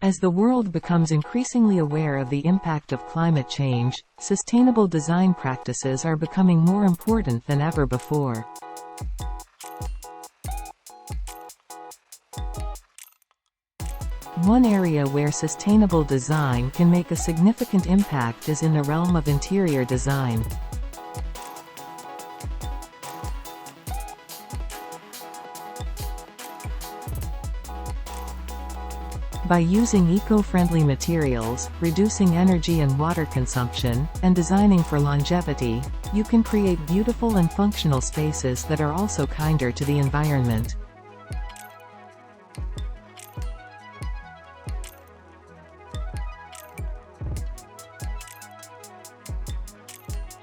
As the world becomes increasingly aware of the impact of climate change, sustainable design practices are becoming more important than ever before. One area where sustainable design can make a significant impact is in the realm of interior design. By using eco-friendly materials, reducing energy and water consumption, and designing for longevity, you can create beautiful and functional spaces that are also kinder to the environment.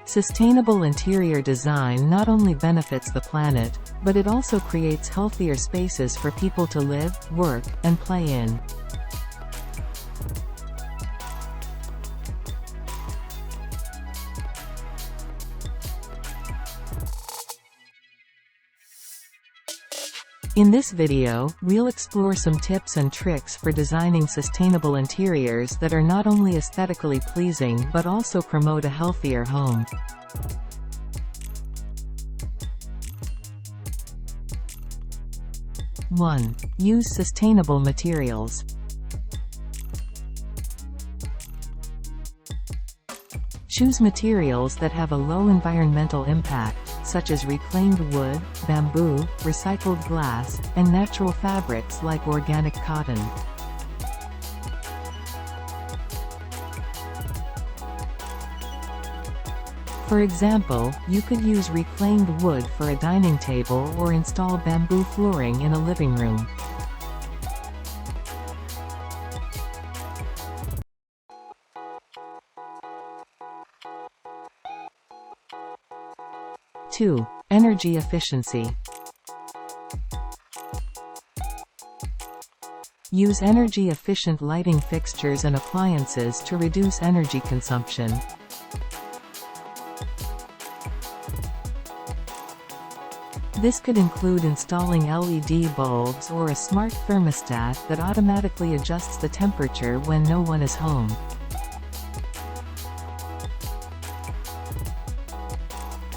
Sustainable interior design not only benefits the planet, but it also creates healthier spaces for people to live, work, and play in. In this video, we'll explore some tips and tricks for designing sustainable interiors that are not only aesthetically pleasing but also promote a healthier home. One. Use sustainable materials. Choose materials that have a low environmental impact, such as reclaimed wood, bamboo, recycled glass, and natural fabrics like organic cotton. For example, you could use reclaimed wood for a dining table or install bamboo flooring in a living room. Two. Energy efficiency. Use energy-efficient lighting fixtures and appliances to reduce energy consumption. This could include installing LED bulbs or a smart thermostat that automatically adjusts the temperature when no one is home.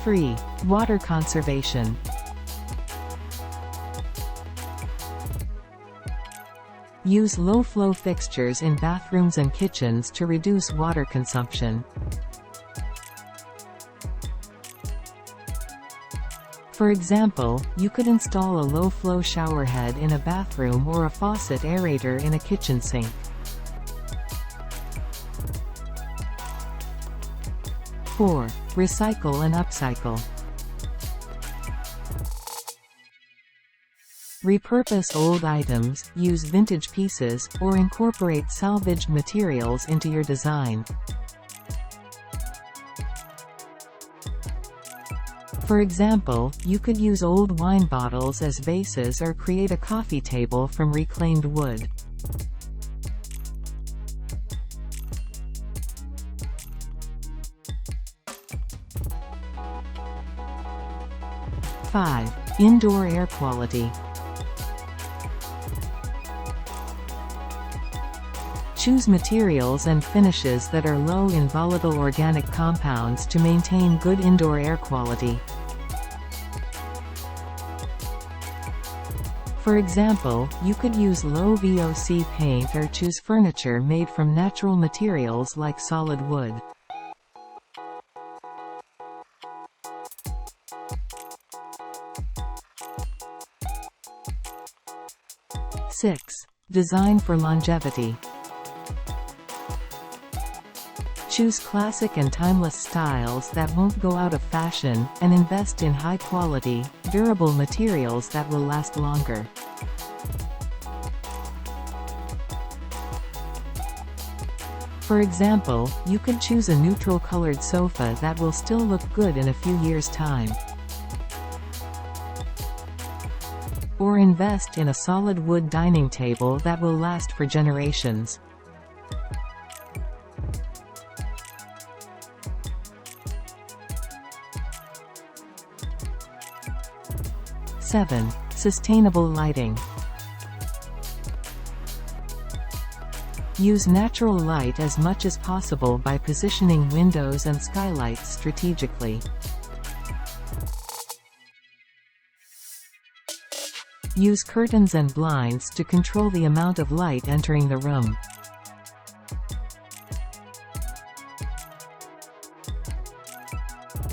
3. Water conservation. Use low-flow fixtures in bathrooms and kitchens to reduce water consumption. For example, you could install a low-flow shower head in a bathroom or a faucet aerator in a kitchen sink. 4. Recycle and upcycle. Repurpose old items, use vintage pieces, or incorporate salvaged materials into your design. For example, you could use old wine bottles as vases or create a coffee table from reclaimed wood. 5. Indoor air quality. Choose materials and finishes that are low in volatile organic compounds to maintain good indoor air quality. For example, you could use low VOC paint or choose furniture made from natural materials like solid wood. 6. Design for longevity. Choose classic and timeless styles that won't go out of fashion, and invest in high-quality, durable materials that will last longer. For example, you could choose a neutral-colored sofa that will still look good in a few years' time. Or invest in a solid wood dining table that will last for generations. 7. Sustainable lighting. Use natural light as much as possible by positioning windows and skylights strategically. Use curtains and blinds to control the amount of light entering the room.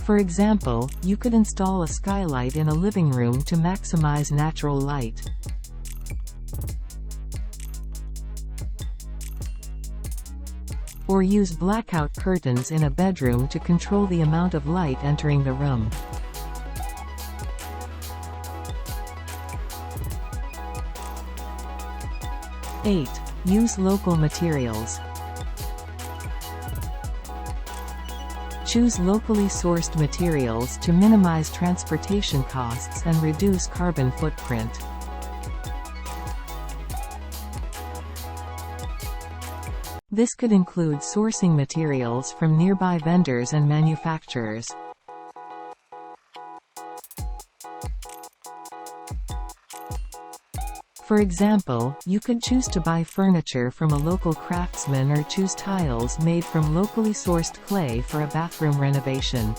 For example, you could install a skylight in a living room to maximize natural light. Or use blackout curtains in a bedroom to control the amount of light entering the room. (8) Use local materials. Choose locally sourced materials to minimize transportation costs and reduce carbon footprint. This could include sourcing materials from nearby vendors and manufacturers. For example, you could choose to buy furniture from a local craftsman or choose tiles made from locally sourced clay for a bathroom renovation.